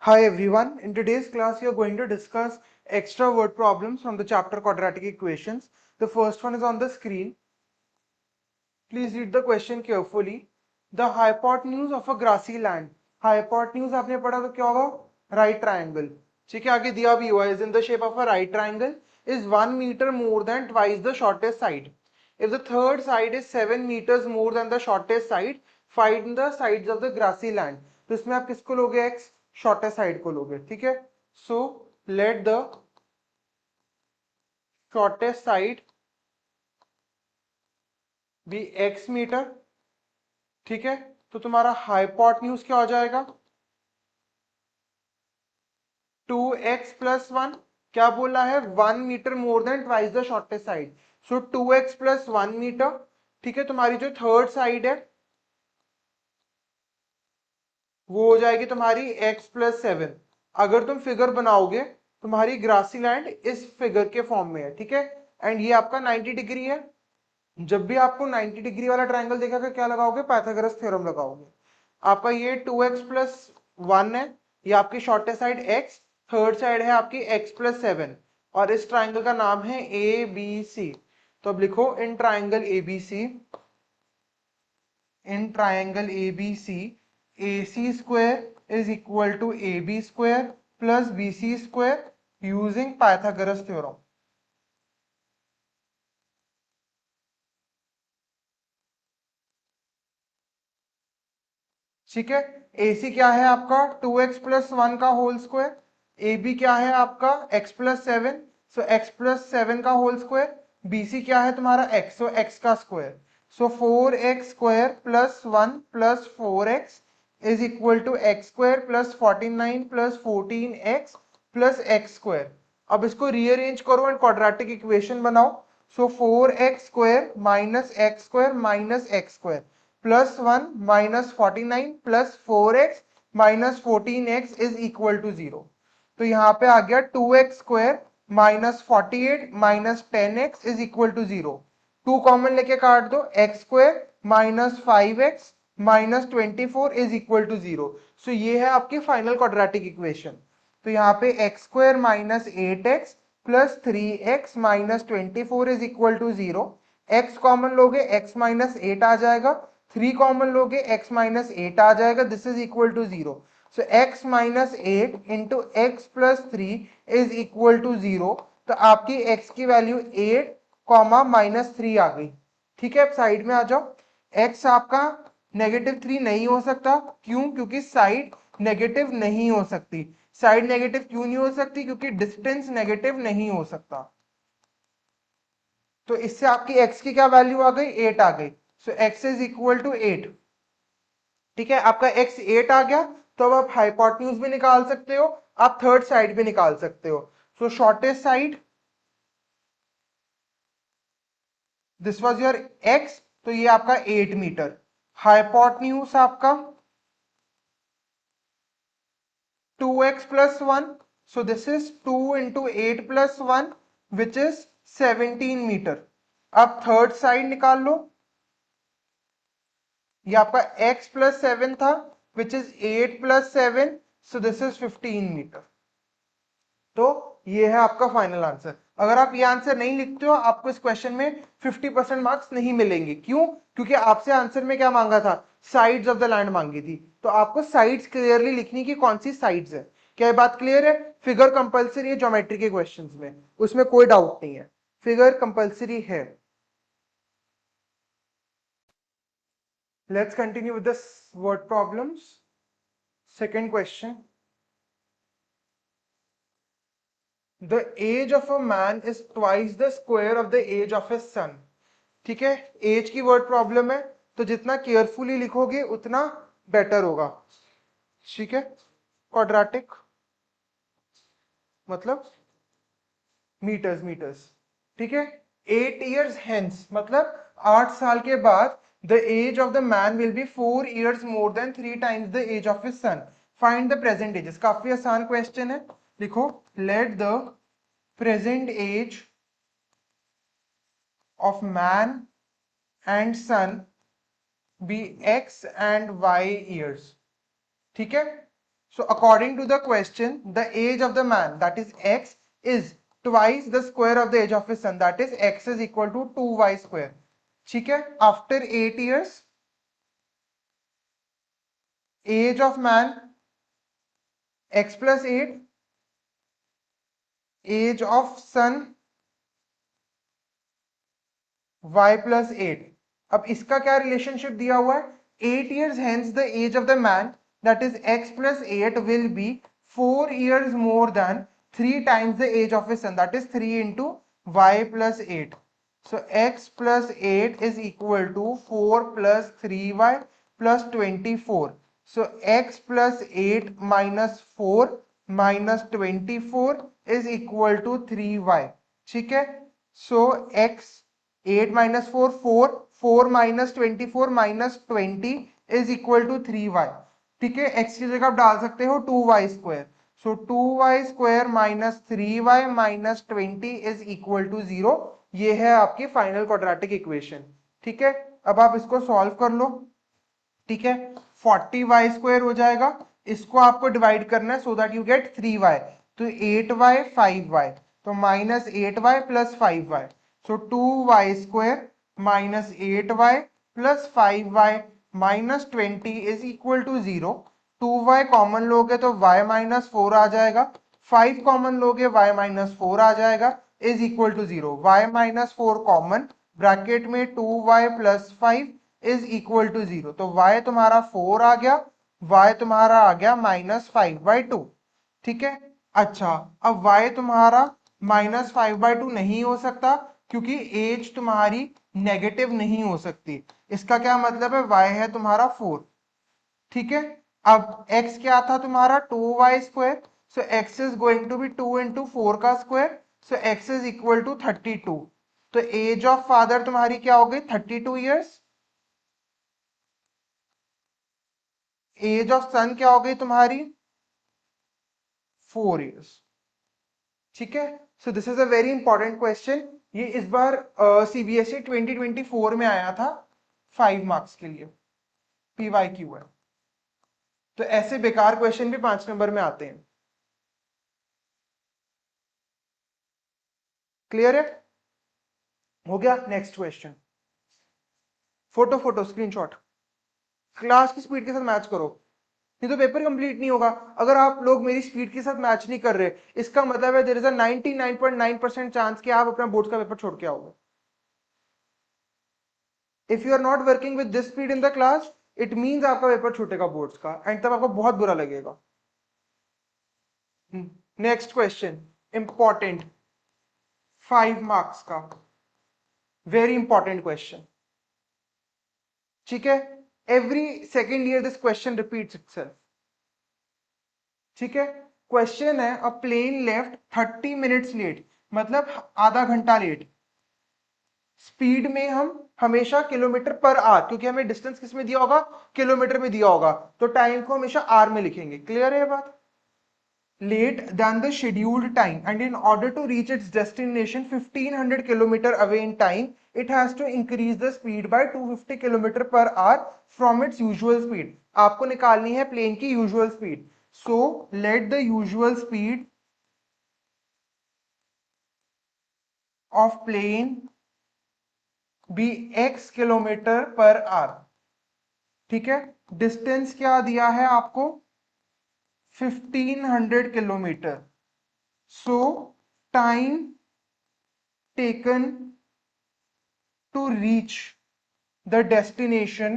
Hi everyone, in today's class we are going to discuss extra word problems from the chapter quadratic equations. The first one is on the screen. Please read the question carefully. The hypotenuse of a grassy land. Hypotenuse आपने पढ़ा तो क्या होगा? Right triangle. ठीक है, आगे दिया भी हुआ is in the shape of a right triangle is 1 meter more than twice the shortest side. If the third side is 7 meters more than the shortest side, find the sides of the grassy land. तो इसमें आप किसको लोगे? X shortest side को लोगे. ठीक है, so let the shortest side be x meter. ठीक है, तो तुम्हारा हाइपोटेन्यूज क्या हो जाएगा? 2x plus 1. क्या बोला है? 1 meter more than twice the shortest side. So 2x plus 1 meter. ठीक है, तुम्हारी जो थर्ड साइड है वो हो जाएगी तुम्हारी x प्लस 7. अगर तुम फिगर बनाओगे तुम्हारी ग्रासी लैंड इस फिगर के फॉर्म में है. ठीक है, एंड ये आपका 90 डिग्री है. जब भी आपको 90 डिग्री वाला ट्रायंगल देखेगा क्या लगाओगे? पाइथागोरस थ्योरम लगाओगे. आपका ये 2x प्लस 1 है, ये आपकी shortest side x, third side है आपकी x प्लस 7 और इस ट्राइंगल का नाम है ए बी सी. तो अब लिखो in triangle A B C, in triangle A B C A C square is equal to A B square plus B C square using Pythagoras theorem. ठीक है, ए सी क्या है आपका? 2x प्लस 1 का होल स्क्वायर. ए B क्या है आपका? x plus 7, सो x plus 7 का होल स्क्वायर. बी सी क्या है तुम्हारा? x, सो x का square. So 4x square plus 1 plus 4x is equal to x square plus 49 plus 14x plus x square. अब इसको रीअरेंज करो एंड क्वाड्रेटिक इक्वेशन बनाओ. So 4x square minus x square minus x square plus 1 minus 49 plus 4x minus 14x is equal to 0. तो यहाँ पे आ गया 2x square minus 48 minus 10x is equal to 0. 2 common लेके काट दो. x square minus 5x minus 24 is equal to 0. So ये है आपकी फाइनल क्वाड्रेटिक इक्वेशन. तो यहाँ पे x square minus 8x plus 3x minus 24 is equal to 0. x common लोगे x माइनस 8 आ जाएगा. 3 कॉमन लोगे x माइनस 8 आ जाएगा. This is equal to 0. So x minus 8 into x plus 3 is equal to 0. तो आपकी x की value 8 comma minus 3 आ गई. ठीक है, अब साइड में आ जाओ. x आपका -3 नहीं हो सकता. क्यों? क्योंकि साइड नेगेटिव नहीं हो सकती. साइड नेगेटिव क्यों नहीं हो सकती? क्योंकि डिस्टेंस नेगेटिव नहीं हो सकता. तो इससे आपकी x की क्या वैल्यू आ गई? 8 आ गई. सो x इज इक्वल टू 8. ठीक है, आपका x 8 आ गया. तो अब आप हाइपोटेन्यूज भी निकाल सकते हो, आप थर्ड साइड भी निकाल सकते हो. So shortest side, this was your x, तो ये आपका 8 मीटर. हाइपोटेन्यूज आपका 2x plus 1, so this is 2 into 8 plus 1 which is 17 metre. अब थर्ड साइड निकाल लो. ये आपका x प्लस 7 था which is 8 plus 7, so this is 15 metre. तो ये है आपका फाइनल आंसर. अगर आप ये आंसर नहीं लिखते हो आपको इस क्वेश्चन में 50% मार्क्स नहीं मिलेंगे. क्यों? क्योंकि आपसे आंसर में क्या मांगा था? साइड्स ऑफ द लैंड मांगी थी. तो आपको साइड्स क्लियरली लिखनी की कौन सी साइड्स है. क्या ये बात क्लियर है? फिगर कंपलसरी है ज्योमेट्री के क्वेश्चंस में, उसमें कोई डाउट नहीं है. फिगर कंपलसरी है. Let's continue with the word problems. Second question. The age of a man is twice the square of the age of his son. ठीक है, एज की वर्ड प्रॉब्लम है तो जितना केयरफुली लिखोगे उतना बेटर होगा. ठीक है, क्वाड्रेटिक मतलब मीटर्स मीटर्स. ठीक है, 8 years hence मतलब 8 साल के बाद the age of the man will be 4 years more than 3 times the age of his son. Find the present ages. काफी आसान क्वेश्चन है. लिखो let the present age of man and son be x and y years. ठीक है, So according to the question, the age of the man, that is x, is twice the square of the age of his son, that is x is equal to 2y square. ठीक है, after 8 years age of man x plus 8, age of son y plus 8. अब इसका क्या relationship दिया हुआ है, 8 years hence the age of the man, that is x plus 8, will be 4 years more than 3 times the age of his son, that is 3 into y plus 8. So x plus 8 is equal to 4 plus 3y plus 24. So x plus 8 minus 4 minus 24 is equal to 3y. ठीक है, so x 8 minus 4 4, 4 minus 24 minus 20 is equal to 3y. ठीक है, x की जगह आप डाल सकते हो 2y square. So 2y square minus 3y minus 20 is equal to 0. ये है आपकी फाइनल क्वाड्रेटिक इक्वेशन. ठीक है, अब आप इसको सॉल्व कर लो. ठीक है, 40y स्क्वायर हो जाएगा, इसको आपको डिवाइड करना है सो दैट यू गेट 3y. तो 8y 5y, तो minus 8y plus 5y. So 2y square minus 8y plus 5y minus 20 is equal to 0. 2y common लोगे तो y minus 4 आ जाएगा, 5 कॉमन लोगे y minus 4 आ जाएगा, is equal to 0. y minus 4 common, bracket में 2y plus 5 is equal to 0. तो y तुम्हारा 4 आ गया, y तुम्हारा आ गया -5/2. ठीक है, अच्छा अब y तुम्हारा -5/2 नहीं हो सकता क्योंकि एज तुम्हारी नेगेटिव नहीं हो सकती. इसका क्या मतलब है, y है तुम्हारा 4. ठीक है, अब x क्या था तुम्हारा 2y square. So x is going to be 2 into 4 का square. So x is equal to 32. तो एज ऑफ फादर तुम्हारी क्या हो गई 32 ईयर्स. एज ऑफ सन क्या हो गई तुम्हारी 4 ईयर्स. ठीक है, so this is a very important question. ये इस बार सीबीएसई 2024 में आया था 5 मार्क्स के लिए, PYQ है. तो ऐसे बेकार क्वेश्चन भी 5 नंबर में आते हैं. क्लियर है, हो गया. Next question, photo screenshot class की स्पीड के साथ मैच करो, नहीं तो पेपर कंप्लीट नहीं होगा. अगर आप लोग मेरी स्पीड के साथ मैच नहीं कर रहे, इसका मतलब है देयर इज अ 99.9% चांस कि आप अपना बोर्ड का पेपर छोड़ के आओगे. If you are not working with this speed in the class, it means आपका पेपर छूटेगा बोर्ड्स का, एंड तब आपको बहुत बुरा लगेगा. नेक्स्ट क्वेश्चन इंपॉर्टेंट, 5 मार्क्स का, वेरी इंपॉर्टेंट क्वेश्चन. ठीक है, every second year this question repeats itself. ठीक है, क्वेश्चन है a plane left 30 minutes late, मतलब आधा घंटा लेट. स्पीड में हम हमेशा किलोमीटर पर आवर, क्योंकि हमें डिस्टेंस किस में दिया होगा, किलोमीटर में दिया होगा, तो टाइम को हमेशा आर में लिखेंगे. क्लियर है बात. Late than the scheduled time and in order to reach its destination 1500 kilometer away in time, it has to increase the speed by 250 kilometer per hour from its usual speed. आपको निकालनी है plane की usual speed. So let the usual speed of plane be x kilometer per hour. ठीक है, distance क्या दिया है आपको 1500 kilometer. So time taken to reach the destination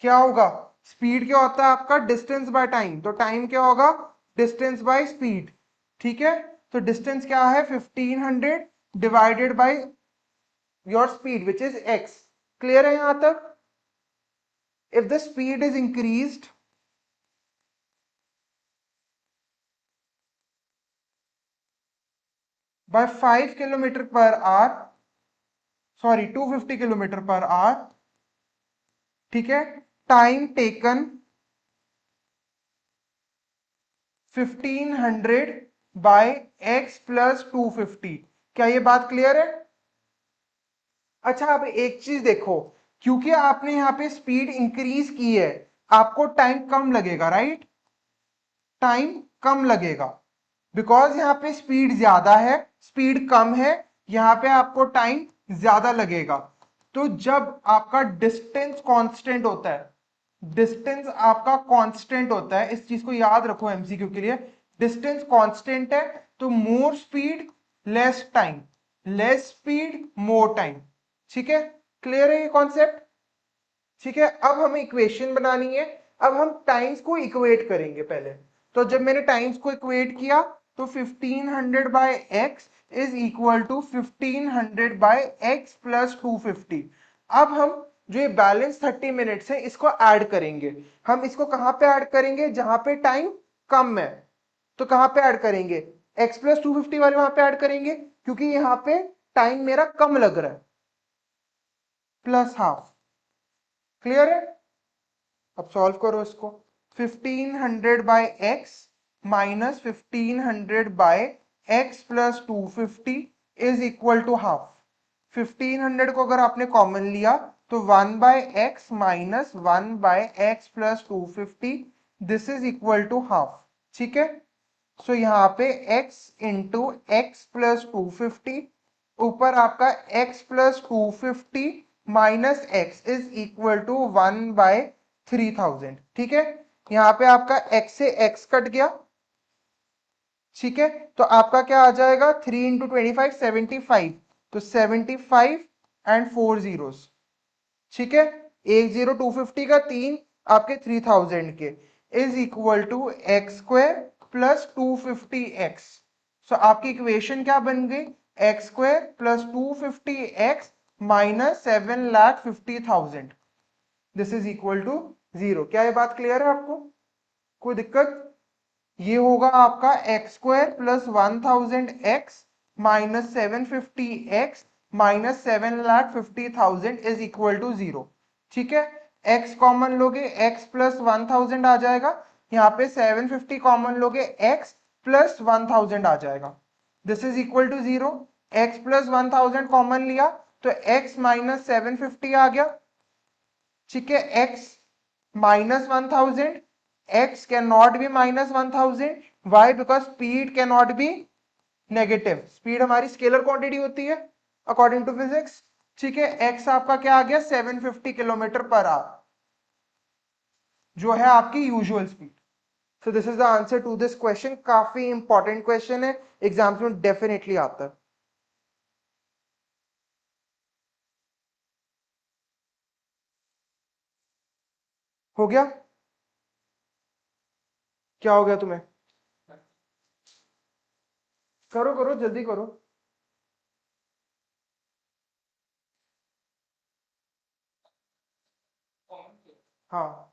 क्या होगा, स्पीड क्या होता है आपका डिस्टेंस बाय टाइम, तो टाइम क्या होगा डिस्टेंस बाय स्पीड. ठीक है, तो डिस्टेंस क्या है 1500 divided by your speed which is x. Clear है यहां तक. If the speed is increased by 5 kilometer per hour, sorry 250 kilometer per hour. ठीक है, time taken 1500 by x plus 250. क्या ये बात क्लियर है. अच्छा अब एक चीज देखो, क्योंकि आपने यहाँ पे स्पीड इंक्रीज की है, आपको टाइम कम लगेगा, राइट? टाइम कम लगेगा बिकॉज यहाँ पे स्पीड ज्यादा है, स्पीड कम है, यहाँ पे आपको टाइम ज्यादा लगेगा। तो जब आपका डिस्टेंस कांस्टेंट होता है, डिस्टेंस आपका कांस्टेंट होता है, इस चीज को याद रखो एमसीक्यू के लिए। डिस्टेंस कांस्टेंट है तो more speed less time, less speed more time. ठीक है, क्लियर है ये कॉन्सेप्ट? ठीक है, अब हमें इक्वेशन बनानी है। अब हम टाइम्स को इक्वेट करेंगे पहले। तो जब मैंने टाइम्स को इक्वेट किया तो 1500 by x is equal to 1500 by x plus 250। अब हम जो ये बैलेंस 30 मिनट्स है इसको ऐड करेंगे। हम इसको कहां पे ऐड करेंगे? जहां पे टाइम कम है। तो कहां पे ऐड करेंगे? एक्स प्लस 250 वाले वहां पे ऐड करेंगे, क्योंकि यहां पे टाइम मेरा कम लग रहा है। Plus half. क्लियर है? अब सॉल्व करो इसको। 1500 by x minus 1500 by x plus 250 is equal to half. 1500 को अगर आपने कॉमन लिया तो 1 by x minus 1 by x plus 250, this is equal to half. ठीक है, सो यहाँ पे x इंटू एक्स प्लस 250, ऊपर आपका x plus 250 minus x is equal to 1 by 3000। ठीक है, यहाँ पे आपका x से x कट गया। ठीक है, तो आपका क्या आ जाएगा? 3 इंटू 25 75, तो 75 एंड 4 जीरोस। ठीक है, एक जीरो 250 का, तीन आपके 3000 के, is equal to x square plus 250x। So आपकी इक्वेशन क्या बन गई? X square plus 250x minus 7,50,000, this is equal to 0। क्या ये बात क्लियर है आपको? कोई दिक्कत? ये होगा आपका x square plus 1000x minus 750x minus 7,50,000 is equal to 0। ठीक है, x कॉमन लोगे x प्लस 1000 आ जाएगा, यहाँ पे 750 कॉमन लोगे x प्लस 1000 आ जाएगा, this is equal to 0। x plus 1000 common लिया तो x माइनस 750 आ गया। ठीक है, x minus 1000, x cannot be minus 1000। why? because speed cannot be negative, speed हमारी स्केलर क्वांटिटी होती है अकॉर्डिंग टू फिजिक्स। ठीक है, x आपका क्या आ गया? 750 किलोमीटर पर आवर, जो है आपकी usual speed. So this is the answer to this question. काफी इंपॉर्टेंट क्वेश्चन है, एग्जाम्स में डेफिनेटली आता है। हो गया? क्या हो गया तुम्हें? करो करो, जल्दी करो। हाँ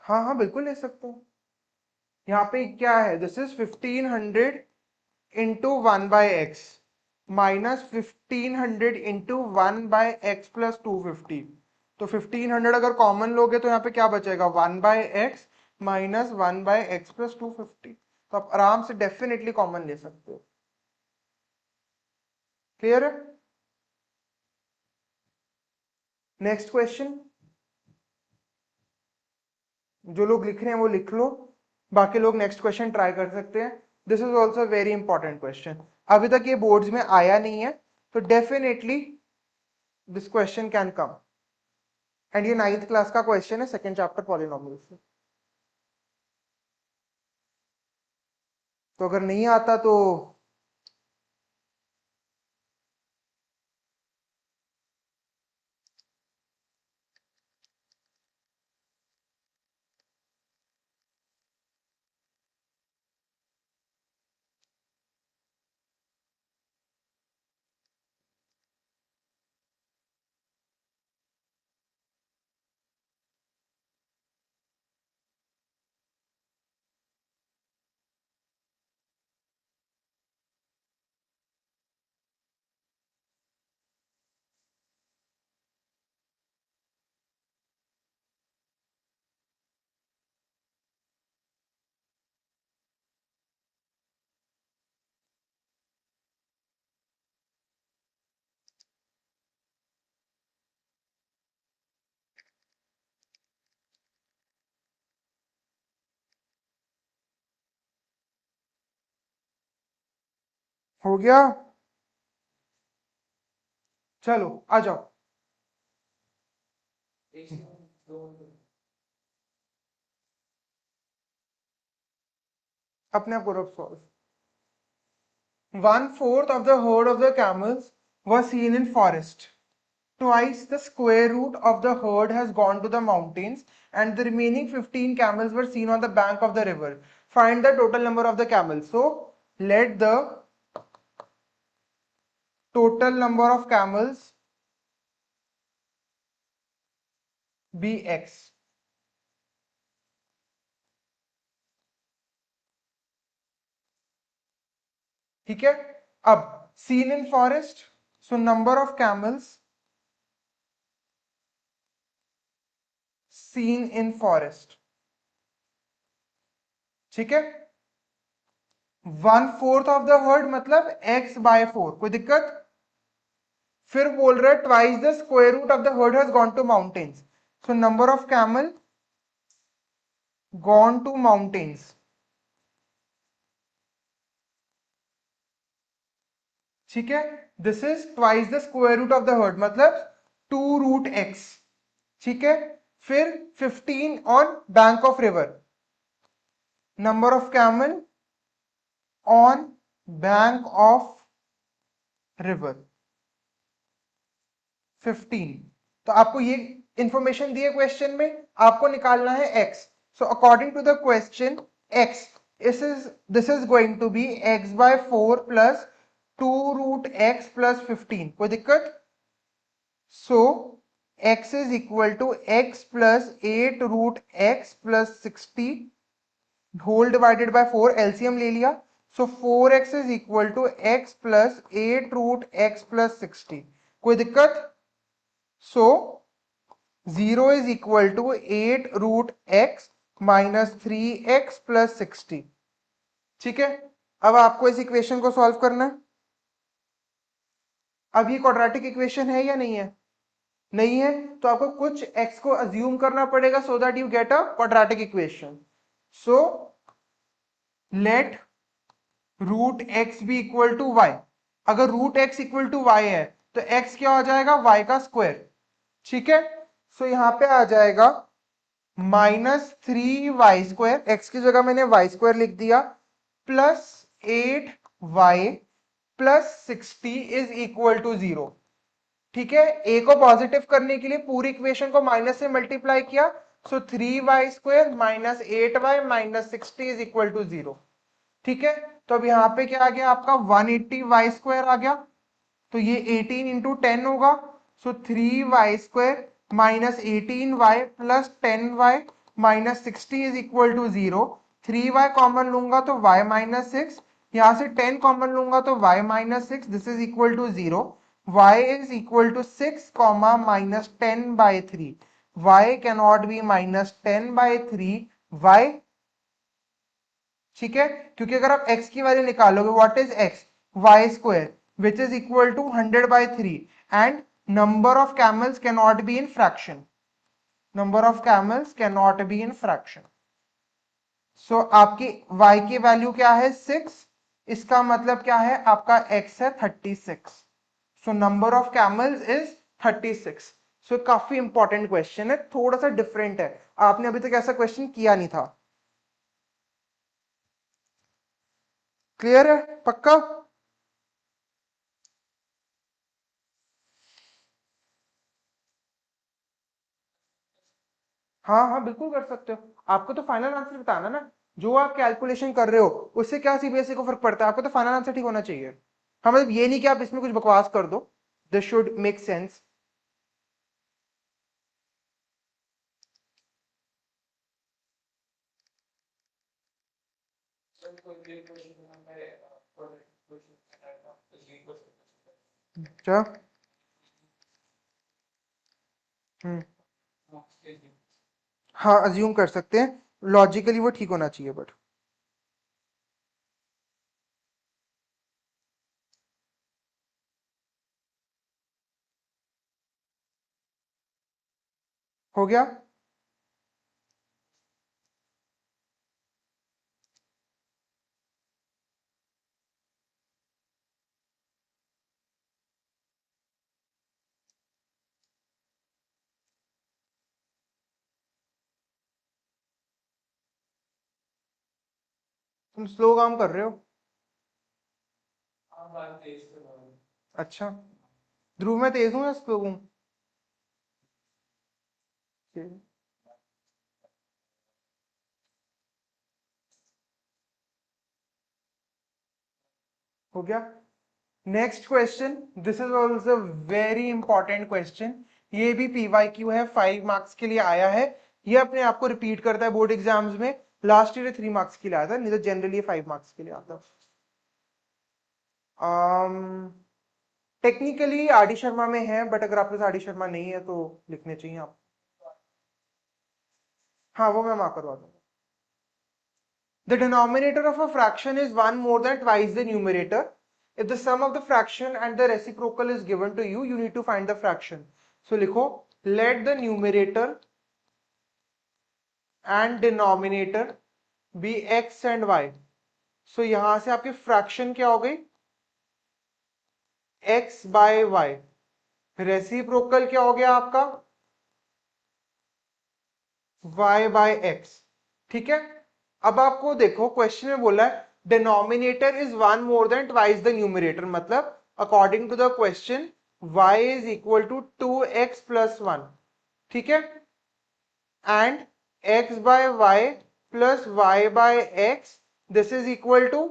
हाँ हाँ, बिल्कुल ले सकते हो। यहाँ पे क्या है? This is 1500 into 1/x minus 1500 into 1/x plus 250। तो 1500 अगर कॉमन लोगे तो यहाँ पे क्या बचेगा? 1/x minus 1/x plus 250। तो आप आराम से डेफिनेटली कॉमन ले सकते हो। क्लियर है? Next question. जो लोग लिख रहे हैं वो लिख लो, बाकी लोग नेक्स्ट क्वेश्चन ट्राई कर सकते हैं। This is also very important question, अभी तक ये बोर्ड्स में आया नहीं है, तो definitely this question can come. And ये 9th क्लास का क्वेश्चन है, सेकंड चैप्टर पॉलिनोमियल से। तो अगर नहीं आता तो हो गया? चलो आ जाओ। अपने आप करो solve. 1/4 of the herd of the camels was seen in forest. Twice the square root of the herd has gone to the mountains, and the remaining 15 camels were seen on the bank of the river. Find the total number of the camels. So let the total number of camels be x. ठीक है? अब seen in forest, so number of camels seen in forest. ठीक है? 1/4 of the herd मतलब x/4, कोई दिक्कत? फिर बोल रहा है twice the square root of the herd has gone to mountains, so number of camel gone to mountains. ठीक है? This is twice the square root of the herd मतलब 2√x। ठीक है? फिर 15 on bank of river, number of camel on bank of river 15। तो आपको ये information दी है क्वेश्चन में, आपको निकालना है x। So according to the question x this is going to be x/4 plus 2√x plus 15। कोई दिक्कत? सो x is equal to x plus 8√x plus 60 whole divided by 4, LCM ले लिया, so 4x is equal to x plus 8√x plus 60। कोई दिक्कत? So 0 is equal to 8√x minus 3x plus 60। ठीक है? अब आपको इस इक्वेशन को सॉल्व करना है। अब ये क्वाड्रेटिक इक्वेशन है या नहीं है? नहीं है, तो आपको कुछ x को अज्यूम करना पड़ेगा so that you get a quadratic equation. So let root x be equal to y. अगर root x equal to y है तो x क्या हो जाएगा? y का स्क्वायर। ठीक है? सो यहां पे आ जाएगा -3y², x की जगह मैंने y² लिख दिया, plus 8y plus 60 is equal to 0। ठीक है? a को पॉजिटिव करने के लिए पूरी इक्वेशन को माइनस से मल्टीप्लाई किया, so 3y² minus 8y minus 60 is equal to 0। ठीक है? तो अब यहां पे क्या आ गया आपका? 180y² आ गया, तो ये 18 इंटू 10 होगा, so 3y² minus 18y plus 10y minus 60 is equal to 0। 3y common लूंगा तो y माइनस 6, यहां से 10 कॉमन लूंगा तो y minus 6, this is equal to 0। y is equal to 6 comma minus 10/3। y cannot be minus 10/3। y, ठीक है? क्योंकि अगर आप x की वैल्यू निकालोगे, what is x? y² which is equal to 100/3, and number of camels cannot be in fraction, number of camels cannot be in fraction। so आपकी y की value क्या है? 6। इसका मतलब क्या है? आपका x है 36, so number of camels is 36। So काफी इंपॉर्टेंट क्वेश्चन है, थोड़ा सा डिफरेंट है, आपने अभी तक ऐसा क्वेश्चन किया नहीं था। क्लियर है? पक्का? हाँ हाँ बिल्कुल कर सकते हो, आपको तो फाइनल आंसर बताना ना, जो आप कैलकुलेशन कर रहे हो उससे क्या सीबीएसई को फर्क पड़ता है, आपको तो फाइनल आंसर ठीक होना चाहिए। हाँ मतलब ये नहीं कि आप इसमें कुछ बकवास कर दो, दिस शुड मेक सेंस। क्या? हम्म, हाँ अज्यूम कर सकते हैं, लॉजिकली वो ठीक होना चाहिए बट। हो गया? तुम स्लो काम कर रहे हो। अच्छा, ध्रुव मैं तेज हूँ या स्लो हूँ? हो गया। Next question, this is also very important question. ये भी पीवाईक्यू है, 5 मार्क्स के लिए आया है। ये अपने आप को रिपीट करता है बोर्ड एग्जाम्स में। लास्ट ईयर 3 मार्क्स के लिए आया था, नहीं तो जनरली 5 मार्क्स के लिए आता है। टेक्निकली आर डी शर्मा में है, बट अगर आपके पास आर डी शर्मा नहीं है तो लिखने चाहिए आप। हाँ, वो मैं मार्क करवा दूंगा। The denominator of a fraction is 1 more than twice the numerator. If the sum of the fraction and the reciprocal is given to you need to find the fraction. So लिखो, let the numerator and denominator be x and y. So यहां से आपकी fraction क्या हो गई? x by y. Reciprocal क्या हो गया आपका? y by x. ठीक है। अब आपको देखो क्वेश्चन में बोला है denominator is 1 more than twice the numerator, मतलब according to the question y is equal to 2x plus 1। ठीक है। And x by y plus y by x, this is equal to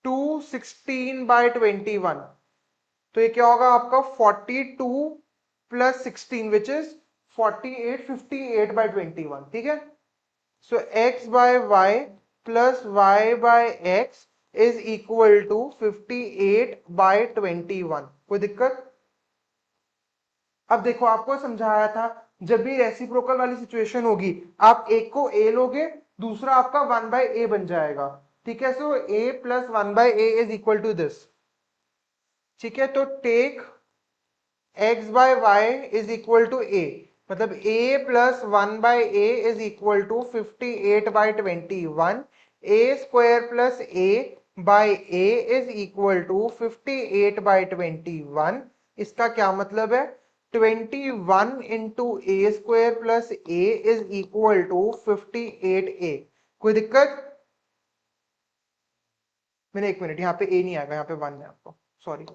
216 by 21। तो ये क्या होगा आपका 42 प्लस 16 विच इज 48, 58 बाय 21। ठीक है। So x by y plus y by x is equal to 58 by 21। कोई दिक्कत? अब देखो, आपको समझाया था जब भी रेसिप्रोकल वाली सिचुएशन होगी आप एक को a लोगे, दूसरा आपका 1 by a बन जाएगा। ठीक है। So a plus 1 by a is equal to this. ठीक है। तो take x by y is equal to a, मतलब a plus 1 by a is equal to 58 by 21। a square plus a by a is equal to 58 by 21। इसका क्या मतलब है? 21 into a square plus a is equal to 58a। कोई दिक्कत? मैंने 1 minute, यहाँ पे a नहीं आएगा, यहाँ पे 1 है आपको, सॉरी।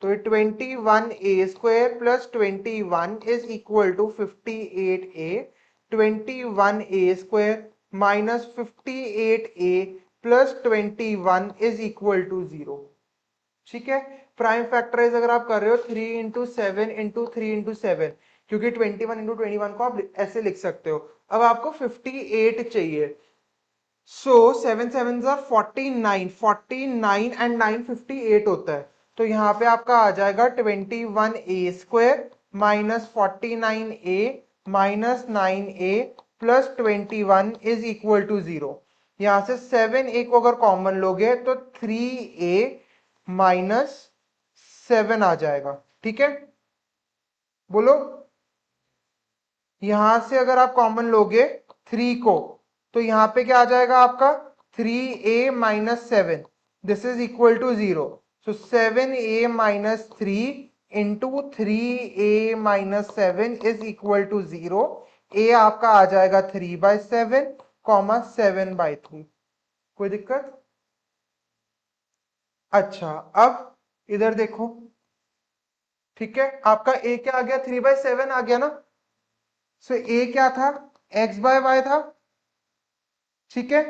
तो 21a square plus 21 is equal to 58a। 21a square minus 58a plus 21 is equal to 0। ठीक है। प्राइम फैक्टराइज अगर आप कर रहे हो 3 इंटू 7 इंटू 3 इंटू 7, क्योंकि 21 इंटू 21 को आप ऐसे लिख सकते हो। अब आपको 58 चाहिए। सो 7 7 49, 49 एंड 9 58 होता है। तो यहाँ पे आपका आ जाएगा 21a square minus 49a minus 9a plus 21 is equal to 0। यहां से 7a को अगर कॉमन लोगे तो 3a माइनस 7 आ जाएगा। ठीक है। बोलो, यहां से अगर आप कॉमन लोगे 3 को तो यहां पे क्या आ जाएगा आपका 3a minus 7, this is equal to 0। So 7a minus 3 into 3a minus 7 is equal to 0। a आपका आ जाएगा 3/7 कॉमा 7/3। कोई दिक्कत? अच्छा, अब इधर देखो। ठीक है। आपका a क्या आ गया? 3/7 आ गया ना। सो a क्या था? x बाय y था। ठीक है।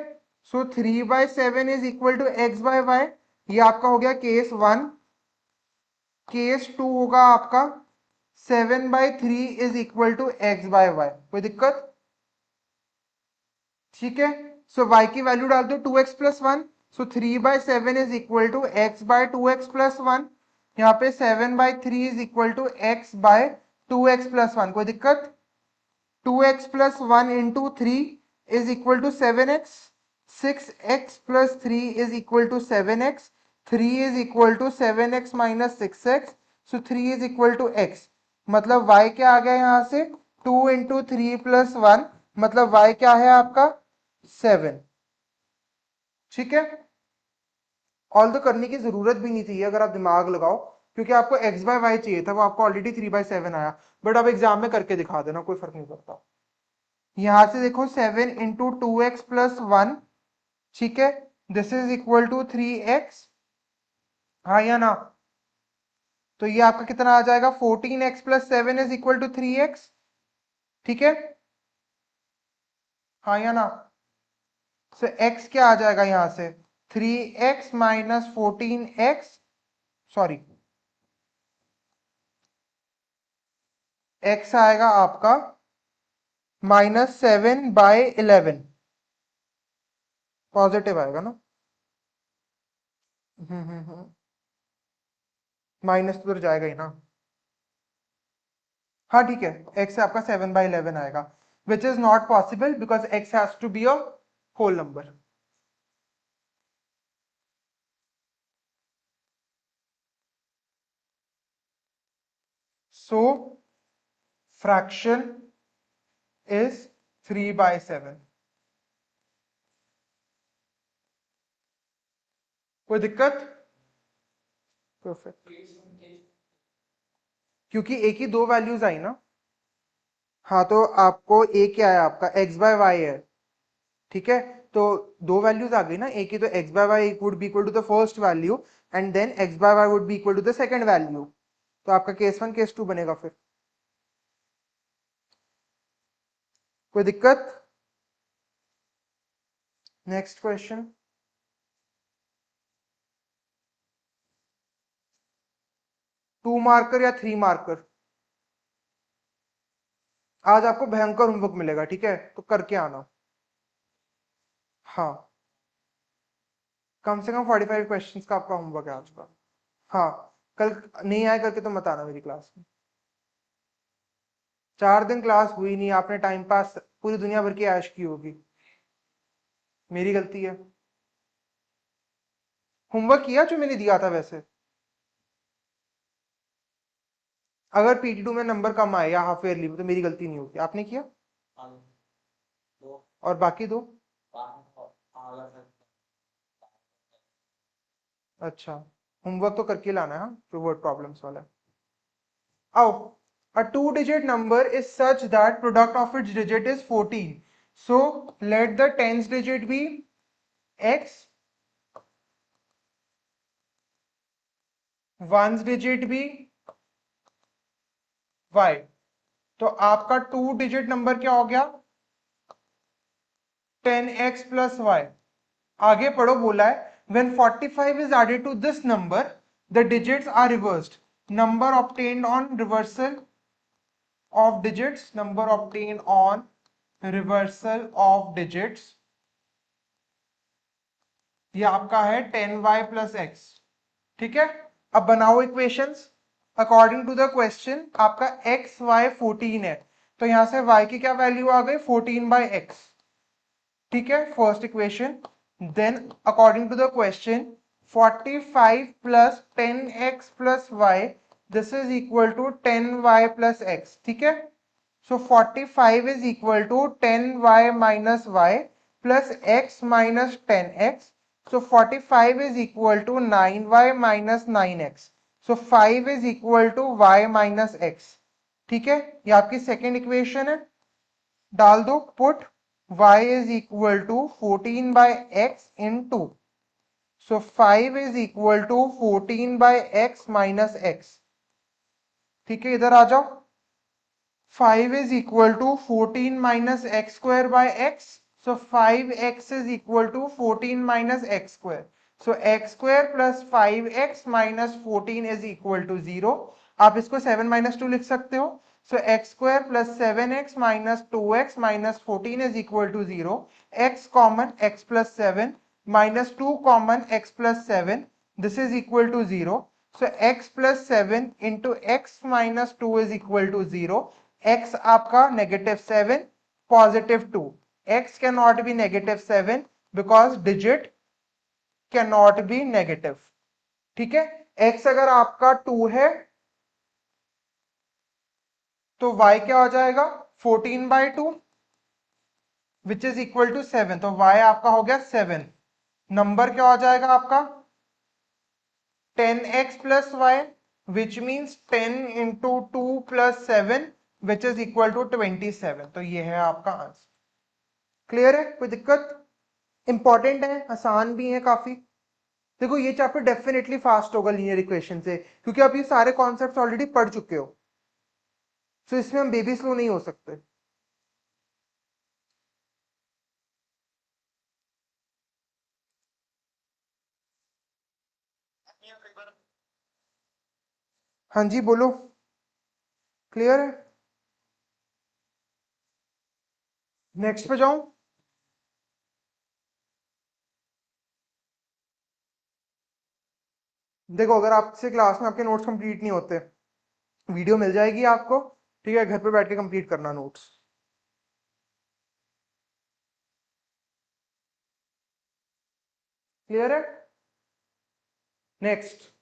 So 3/7 is equal to x by y. ये आपका हो गया केस 1। केस 2 होगा आपका 7/3 is equal to x by y. कोई दिक्कत? ठीक है। सो y की वैल्यू डाल दो 2x plus 1। So 3/7 is equal to x by 2x plus 1। यहाँ पे 7/3 is equal to x by 2x plus 1। कोई दिक्कत? 2x plus 1 into 3 is equal to 7x. 6x plus 3 is equal to 7x. 3 is equal to 7x minus 6x. So 3 is equal to x. मतलब y क्या आ गया यहाँ से? 2 into 3 plus 1, मतलब y क्या है आपका? 7। ठीक है। ऑल तो करने की जरूरत भी नहीं थी अगर आप दिमाग लगाओ, क्योंकि आपको x बाय वाई चाहिए था, वो आपको ऑलरेडी 3/7 आया। बट आप एग्जाम में करके दिखा देना, कोई फर्क नहीं पड़ता। यहां से देखो 7 इंटू 2x प्लस 1, ठीक है, this is equal to 3x, हाँ या ना? तो ये आपका कितना आ जाएगा, 14x plus 7 is equal to 3x, ठीक है, हाँ या ना? सो x क्या आ जाएगा यहां से, 3x minus 14x, sorry, x आएगा आपका -7/11, पॉजिटिव आएगा ना? माइनस तो उधर जाएगा ही ना। हाँ ठीक है, x आपका 7/11 आएगा, which is not possible because x has to be a whole number. So fraction is 3/7। कोई दिक्कत? परफेक्ट, क्योंकि a की दो वैल्यूज आई ना। हाँ तो आपको a क्या है, आपका x/y है, ठीक है, तो दो वैल्यूज आ गई ना a की, तो x/y would be equal to the first value and then x/y would be equal to the second value, तो आपका केस 1 केस 2 बनेगा फिर। कोई दिक्कत? नेक्स्ट क्वेश्चन, 2 मार्कर या 3 मार्कर? आज आपको भयंकर होमवर्क मिलेगा, ठीक है, तो करके आना। हाँ, कम से कम 45 क्वेश्चंस का आपका होमवर्क है आज का। हाँ, कल नहीं आए करके तो मत आना मेरी क्लास में। 4 दिन क्लास हुई नहीं, आपने टाइम पास पूरी दुनिया भर की ऐश की होगी, मेरी गलती है। होमवर्क किया जो मैंने दिया था वैसे? अगर PT2 में नंबर कम आए या हाफ ईयरली में तो मेरी गलती नहीं होगी, आपने किया? और बाकी दो? अच्छा, होमवर्क तो करके लाना है, हाँ, जो वर्ड प्रॉब्लम्स वाला है। आओ, a two-digit number is such that product of its digit is 14, so let the tens digit be x, ones digit be y। तो आपका 2 डिजिट नंबर क्या हो गया, 10x प्लस y। आगे पढ़ो, बोला है when 45 is added to this number the digits are reversed, number obtained on reversal of digits, number obtained on reversal of digits, ये आपका है 10y प्लस एक्स, ठीक है। अब बनाओ equations according to the question. आपका एक्स वाई 14 है, तो यहां से y की क्या वैल्यू आ गई, 14/x, ठीक है, first equation. Then according to the question 45 plus 10x plus y, this is equal to 10y plus x, ठीक है। So 45 is equal to 10y minus y plus x minus 10x, so 45 is equal to 9y minus 9x, so 5 is equal to y minus x, ठीक है। ये आपकी second equation है, डाल दो put y is equal to 14/x into, so 5 is equal to 14/x minus x, ठीक है, इधर आ जाओ। 5 is equal to 14 minus x square by x, so 5x is equal to 14 minus x square, so x square plus 5x minus 14 is equal to 0। आप इसको 7 minus 2 लिख सकते हो, so x square plus 7x minus 2x minus 14 is equal to 0। x common, x plus 7 minus 2 common, x plus 7, this is equal to 0, so x plus 7 into x minus 2 is equal to 0। x आपका -7 +2, x cannot be -7 because digit cannot be negative, ठीक है। x अगर आपका 2 है तो y क्या हो जाएगा, 14/2 विच इज इक्वल टू 7, तो y आपका हो गया 7। नंबर क्या हो जाएगा आपका 10x plus y, which means 10 into 2 plus 7 which is equal to 27, तो ये है आपका आंसर। क्लियर है, कोई दिक्कत? इंपॉर्टेंट है, आसान भी है काफी। देखो ये चैप्टर डेफिनेटली फास्ट होगा लीनियर इक्वेशन से, क्योंकि आप ये सारे कॉन्सेप्ट्स ऑलरेडी पढ़ चुके हो, तो इसमें हम बेबी स्लो नहीं हो सकते। हाँ जी बोलो, क्लियर है? नेक्स्ट पे जाऊं? देखो अगर आपसे क्लास में आपके नोट्स कंप्लीट नहीं होते, वीडियो मिल जाएगी आपको, ठीक है, घर पे बैठ के कंप्लीट करना नोट्स। क्लियर है? नेक्स्ट।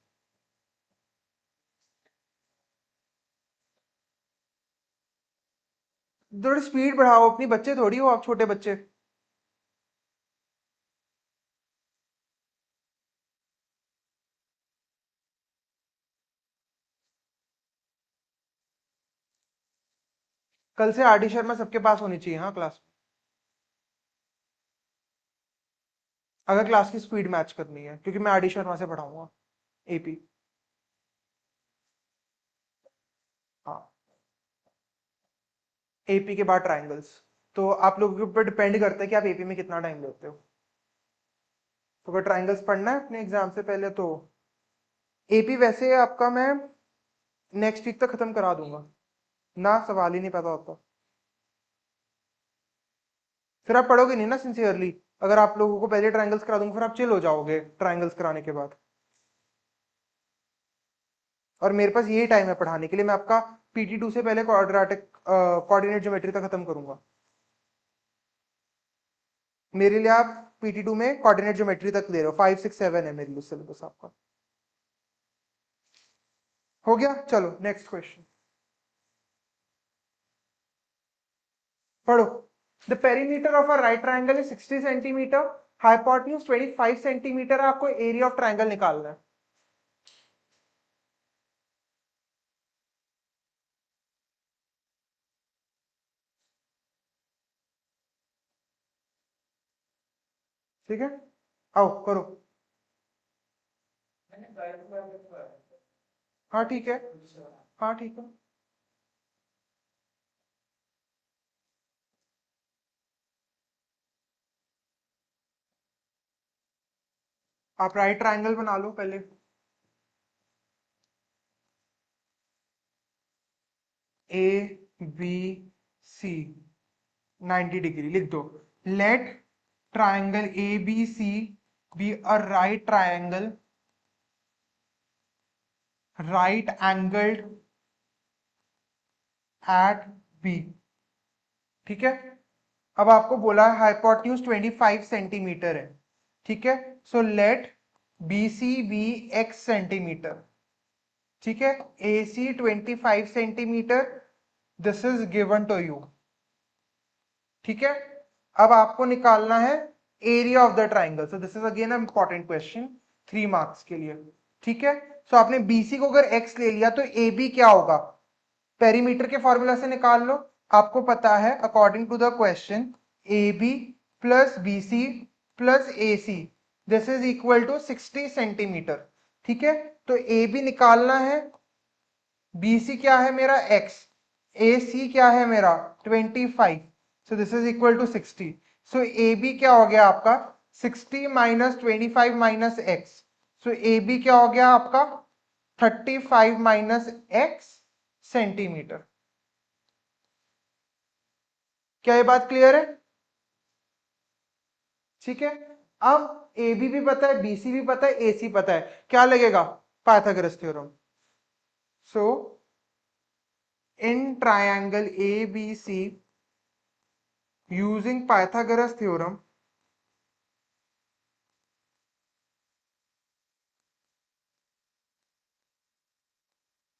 थोड़ी स्पीड बढ़ाओ अपनी, बच्चे थोड़ी हो आप, छोटे बच्चे। कल से आरडी शर्मा सबके पास होनी चाहिए हाँ क्लास में, अगर क्लास की स्पीड मैच करनी है, क्योंकि मैं आरडी शर्मा से पढ़ाऊंगा एपी। हाँ, एपी के बाद ट्राइंगल्स। तो आप लोगों के ऊपर डिपेंड करता है कि आप एपी में कितना टाइम लेते हो। तो अगर ट्राइंगल्स पढ़ना है अपने एग्जाम से पहले, तो एपी वैसे आपका मैं नेक्स्ट वीक तक खत्म करा दूंगा, ना सवाल ही नहीं पैदा होता। फिर आप पढ़ोगे नहीं ना सिंसियरली, अगर आप लोगों को पहले ट्राइंगल्स करा दूंगा, फिर आप चिल हो जाओगे ट्राइंगल्स कराने के बाद। और मेरे पास यही टाइम है पढ़ाने के लिए, मैं आपका PT2 से पहले क्वाड्रेटिक कोऑर्डिनेट ज्योमेट्री तक खत्म करूंगा। मेरे लिए आप PT2 में कोऑर्डिनेट ज्योमेट्री तक ले रहे हो, 5 6 7 है मेरे लिए सिलेबस आपका। हो गया, चलो नेक्स्ट क्वेश्चन पढ़ो। The perimeter of a right triangle is 60 centimetre, hypotenuse 25 centimetre है, आपको एरिया ऑफ ट्राइंगल निकालना है। ठीक है, आओ करो। हाँ ठीक है, हाँ ठीक है। आप राइट ट्राइंगल बना लो पहले। ABC 90 डिग्री लिख दो। Let triangle ABC be a right angled at B। ठीक है, अब आपको बोला है हाइपोटेन्यूज 25 सेंटीमीटर है, ठीक है, so let BC be X centimetre. ठीक है, AC 25 centimetre, this is given to you. ठीक है, अब आपको निकालना है area of the triangle. So this is again important question 3 marks के लिए। ठीक है, सो आपने BC को अगर X ले लिया तो AB क्या होगा, पेरीमीटर के फॉर्मूला से निकाल लो। आपको पता है according to the question AB plus BC plus AC this is equal to 60 centimetre. ठीक है, तो AB निकालना है, BC क्या है मेरा X, AC क्या है मेरा 25, so this is equal to 60। So AB क्या हो गया आपका 60 minus 25 minus X, so AB क्या हो गया आपका 35 माइनस X सेंटीमीटर। क्या ये बात क्लियर है? ठीक है, अब AB भी पता है, BC भी पता है, AC पता है, क्या लगेगा Pythagoras theorem. So in triangle ABC using Pythagoras theorem,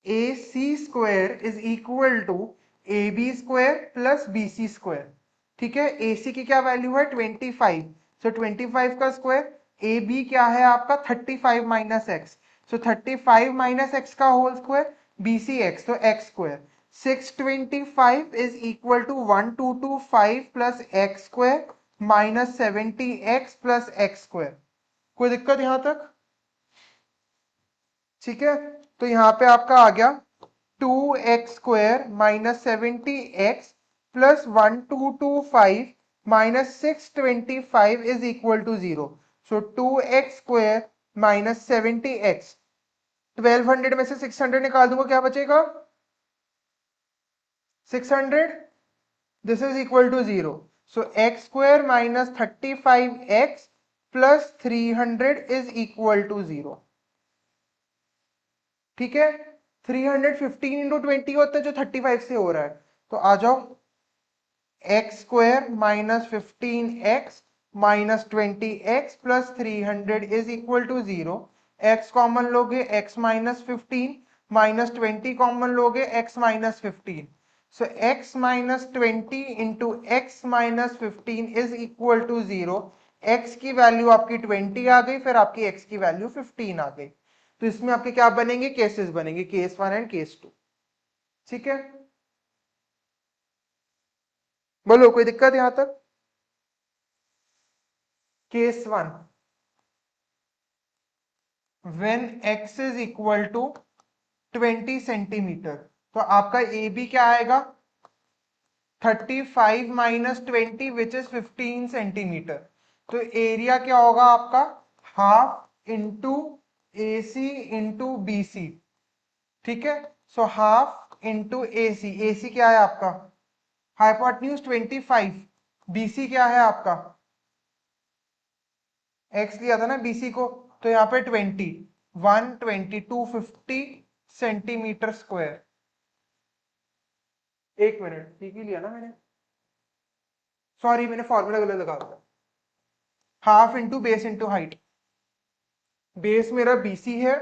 AC square is equal to AB square plus BC square। ठीक है, AC की क्या वैल्यू है 25, सो 25 का स्क्वायर, AB क्या है आपका 35 minus x, so 35 minus x का होल स्क्वायर, BC x, तो x स्क्वायर। 625 is equal to 1225 plus x square, minus 70x plus x square. कोई दिक्कत यहां तक? ठीक है, तो यहां पे आपका आ गया 2x² minus 70x plus 1225 minus 625 is equal to 0। So 2x² minus 70x, 1200 में से 600 निकाल दूंगा, क्या बचेगा? 600। This is equal to 0। So x² minus 35x plus 300 is equal to 0। ठीक है, 315 इंटू 20 होता है जो 35 से हो रहा है। तो आ जाओ, x² minus 15x minus 20x plus 300 is equal to 0। x common लोगे, x माइनस 15 माइनस 20 कॉमन लोगे, x minus 15। So x minus 20 into x minus 15 is equal to 0। x की वैल्यू आपकी 20 आ गई, फिर आपकी x की वैल्यू 15 आ गई। तो इसमें आपके क्या बनेंगे? केसेस बनेंगे, केस 1 एंड केस 2। ठीक है, बोलो कोई दिक्कत यहां तक? Case 1, when x is equal to 20 centimetre, तो आपका ए बी क्या आएगा? 35 माइनस 20 विच इज 15 सेंटीमीटर। तो एरिया क्या होगा आपका? Half into A C into B C. ठीक है, so half into A C, A सी क्या है आपका? हाइपोटेन्यूज 25, बीसी क्या है आपका? एक्स लिया था ना बीसी को, तो यहाँ पे 20, 120, 250 सेंटीमीटर स्क्वायर। एक मिनट, ठीक ही लिया ना मैंने, सॉरी मैंने फॉर्मूला गलत लगा दिया। Half into base into height, base मेरा बीसी है,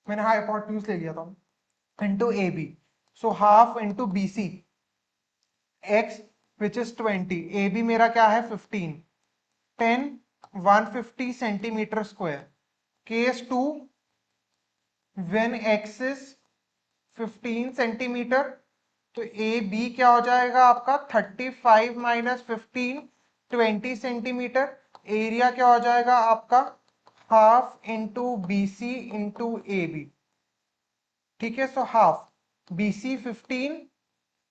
मैंने हाइपोटेन्यूज ले लिया था, into A B. So half into BC, x which is 20, A B मेरा क्या है? 15, 10, 150 centimetre square. Case 2, when x is 15 centimetre, तो ए बी क्या हो जाएगा आपका? 35 माइनस 15, 20 सेंटीमीटर। एरिया क्या हो जाएगा आपका? Half into B C into A B. ठीक है, so half B C 15,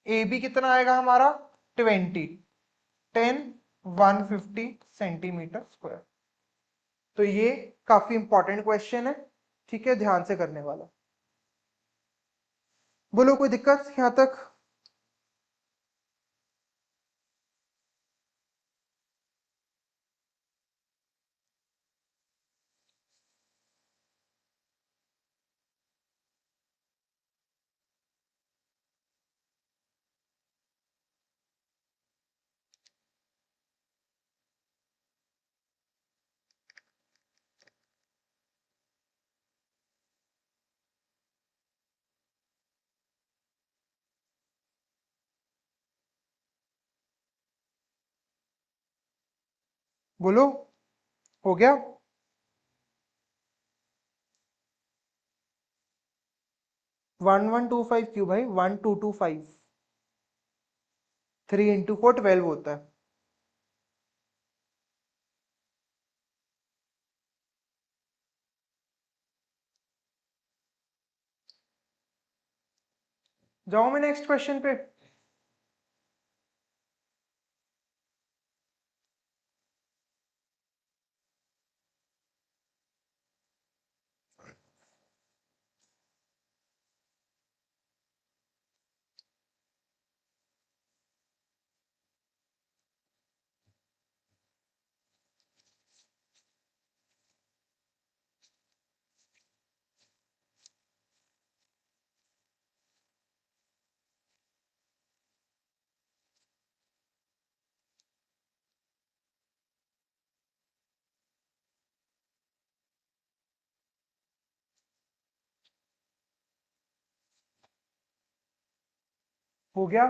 A B कितना आएगा हमारा? 20, 10, 150 सेंटीमीटर स्क्वायर। तो ये काफी इंपॉर्टेंट क्वेश्चन है, ठीक है, ध्यान से करने वाला। बोलो कोई दिक्कत यहां तक? बोलो, हो गया? 1125 क्यों भाई? 1225, 3 इंटू 4 12 होता है। जाओ मैं नेक्स्ट क्वेश्चन पे। हो गया?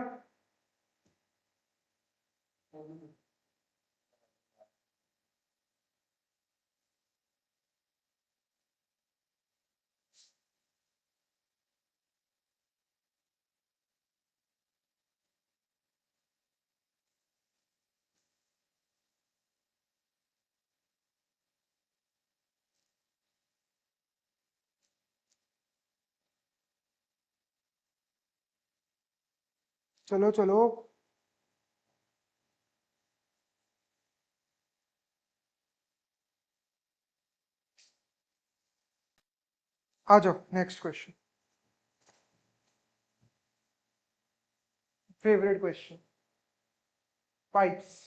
चलो चलो, आ जाओ next question. Favourite question, pipes.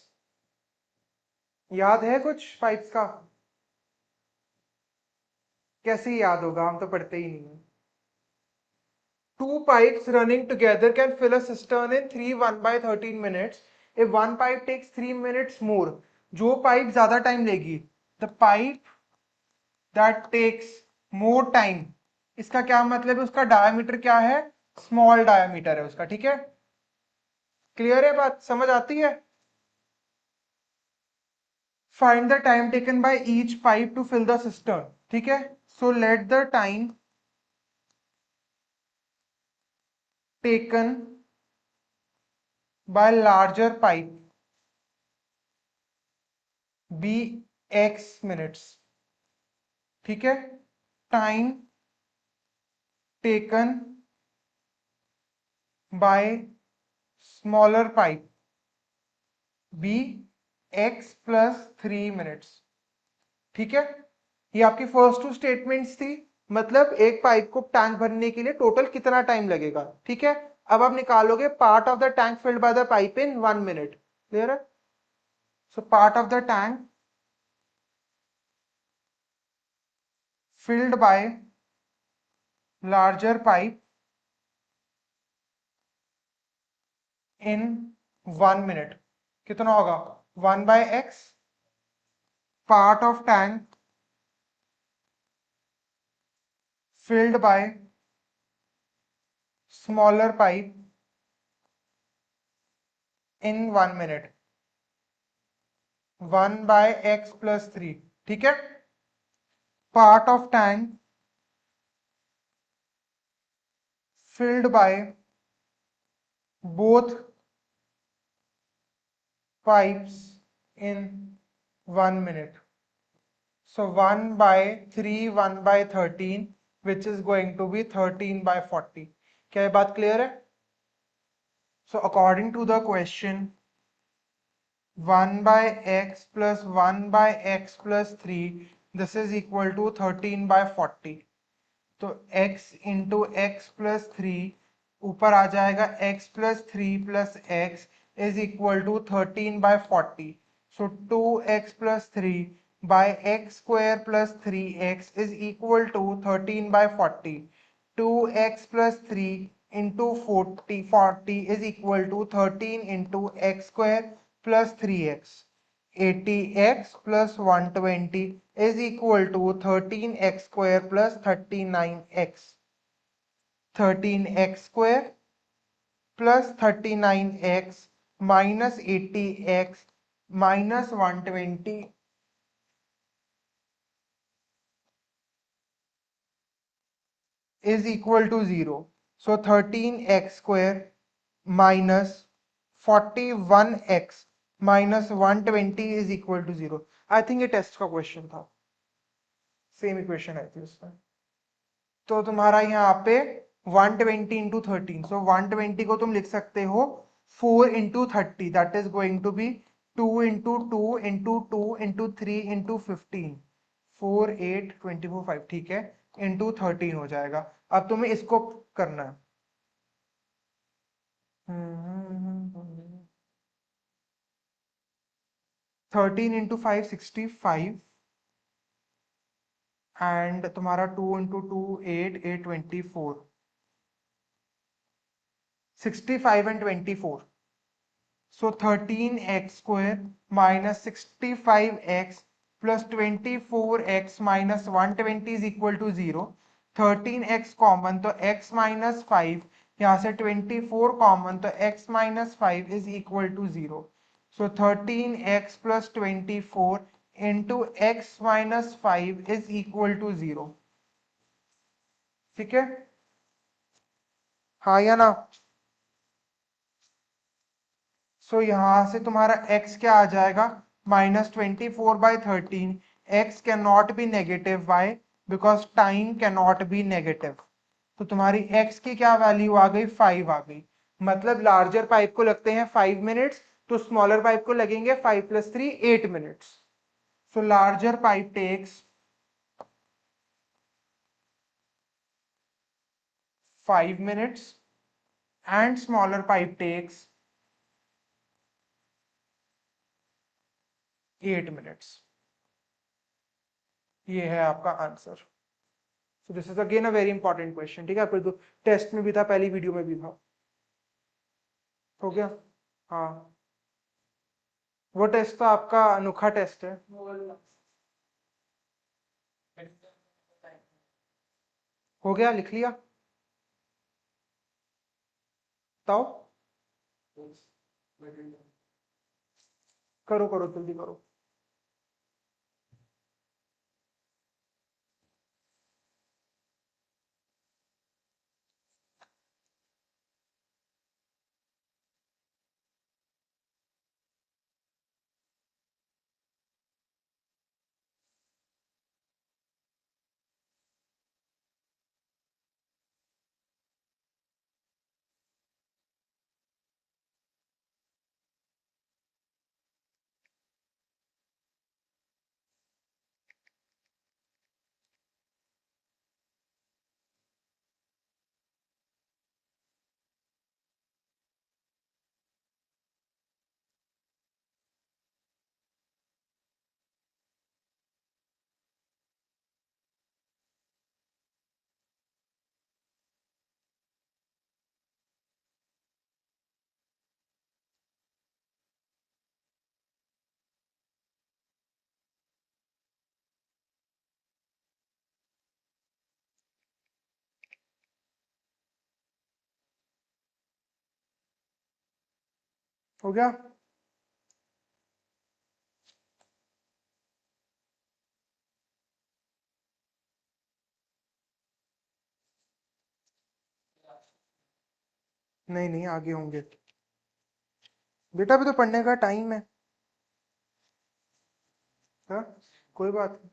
याद है कुछ पाइप्स का? कैसे ही याद होगा, हम तो पढ़ते ही नहीं है। Two pipes running together can fill a cistern in 3 1/13 minutes. If one pipe takes 3 minutes more, जो पाइप ज्यादा टाइम लेगी, the pipe that takes more time, इसका क्या मतलब है? उसका डायमीटर क्या है? स्मॉल डायमीटर है उसका, ठीक है? क्लियर है बात, समझ आती है? Find the time taken by each pipe to fill the cistern, ठीक है? So let the time taken by larger pipe be x minutes, ठीक है? Time taken by smaller pipe be x plus 3 minutes, ठीक है? ये आपकी first two statements थी, मतलब एक पाइप को टैंक भरने के लिए टोटल कितना टाइम लगेगा, ठीक है? अब आप निकालोगे part of the tank filled by the pipe in 1 minute. Clear है? So part of the tank filled by larger pipe in 1 minute कितना होगा? 1/x part of tank filled by smaller pipe in 1 minute, 1/x plus 3, ठीक है? part of tank filled by both pipes in 1 minute. So 1/3 1/13 which is going to be 13/40. क्या ये बात clear है? So according to the question, 1/x plus 1/x plus 3, this is equal to 13/40. तो x into x plus 3 ऊपर आ जाएगा x plus 3 plus x is equal to 13/40. So 2x plus 3 by x square plus 3x is equal to 13/40. 2x plus 3 into 40 is equal to 13 into x square plus 3x. 80x plus 120 is equal to 13x square plus 39x. 13x square plus 39x minus 80x minus 120 is equal to 0. So 13x square minus 41x minus 120 is equal to 0. I think ये test का question था, same equation आई थी उसमें। तो तुम्हारा यहाँ पे 120 into 13, सो 120 को तुम लिख सकते हो 4 into 30, that is going to be 2 into 2 into 2 into 3 into 15, 4 8 24 5, ठीक है? इंटू 13 हो जाएगा। अब तुम्हें इसको करना है। 13 इंटू 5 65 एंड तुम्हारा 2 into 2 8 8 24, 65 and 24. So 13x square minus 65x plus 24x minus 120 is equal to 0. 13x common तो x minus 5, यहाँ से 24 कॉमन तो x minus 5 is equal to 0. So 13x plus 24 into x minus 5 is equal to 0. ठीक है? हाँ या ना? सो यहां से तुम्हारा x क्या आ जाएगा? -24/13. x can not be negative, why? Because time can not be negative. तो तुम्हारी x की क्या वैल्यू आ गई? 5 आ गई। मतलब लार्जर पाइप को लगते हैं 5 मिनट्स, तो स्मॉलर पाइप को लगेंगे 5 + 3 8 minutes. So larger pipe takes 5 minutes and smaller pipe takes 8 minutes। ये है आपका answer. So this is again a very important question, ठीक है, आपको तो टेस्ट में भी था, पहली वीडियो में भी था। हो गया? हाँ, वो टेस्ट तो आपका अनोखा टेस्ट है। हो गया, लिख लिया? बताओ, करो करो जल्दी करो। हो गया? नहीं नहीं, आगे होंगे बेटा, अभी तो पढ़ने का टाइम है। हाँ, कोई बात नहीं।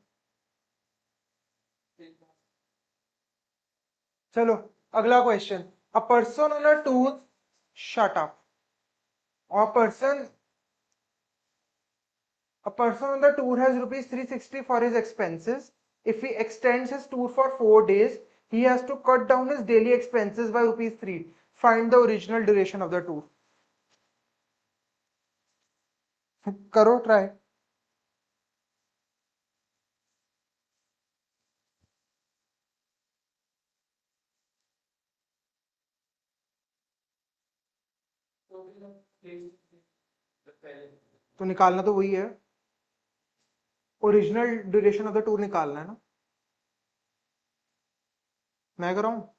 चलो, अगला question. A person on a tour, shut up. A person A person on the tour has rupees 360 for his expenses. If he extends his tour for 4 days, he has to cut down his daily expenses by rupees 3. Find the original duration of the tour. करो try. तो निकालना तो वही है, original duration of the tour निकालना है ना। मैं कर रहा हूँ।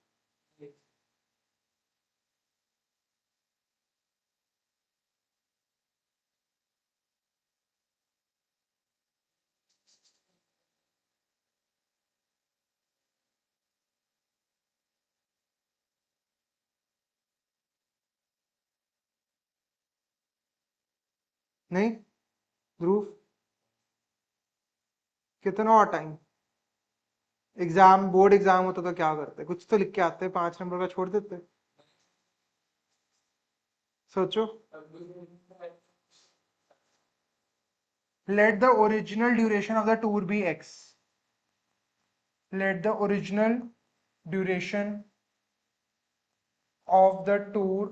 नहीं, ध्रुव, कितना और टाइम? एग्जाम, बोर्ड एग्जाम होता तो क्या करते? कुछ तो लिख के आते, 5 नंबर का छोड़ देते। सोचो। Let the original duration of the tour be x. Let the original duration of the tour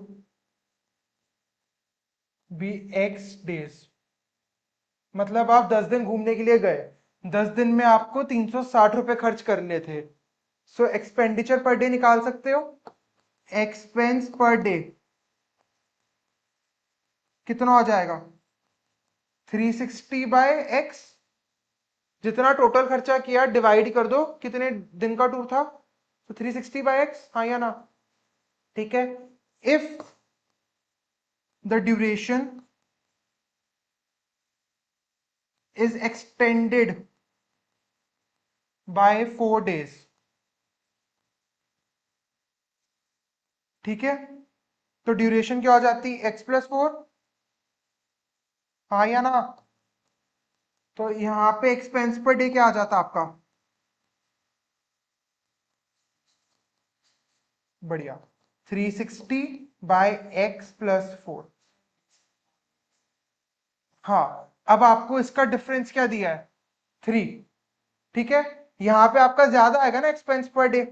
be x days। मतलब आप 10 दिन घूमने के लिए गए, 10 दिन में आपको 360 रुपए खर्च करने थे। सो एक्सपेंडिचर पर डे निकाल सकते हो। एक्सपेंस पर डे कितना हो जाएगा? 360/x। जितना टोटल खर्चा किया डिवाइड कर दो, कितने दिन का टूर था, तो 360/x, हाँ या ना? ठीक है। If the duration is extended by 4 days, ठीक है, तो ड्यूरेशन क्या हो जाती? x+4, हाँ या ना? तो यहां पे एक्सपेंस पर डे क्या आ जाता आपका? बढ़िया, 360 बाय एक्स प्लस 4। हाँ, अब आपको इसका डिफरेंस क्या दिया है? 3। ठीक है, यहां पे आपका ज्यादा आएगा ना एक्सपेंस पर डे,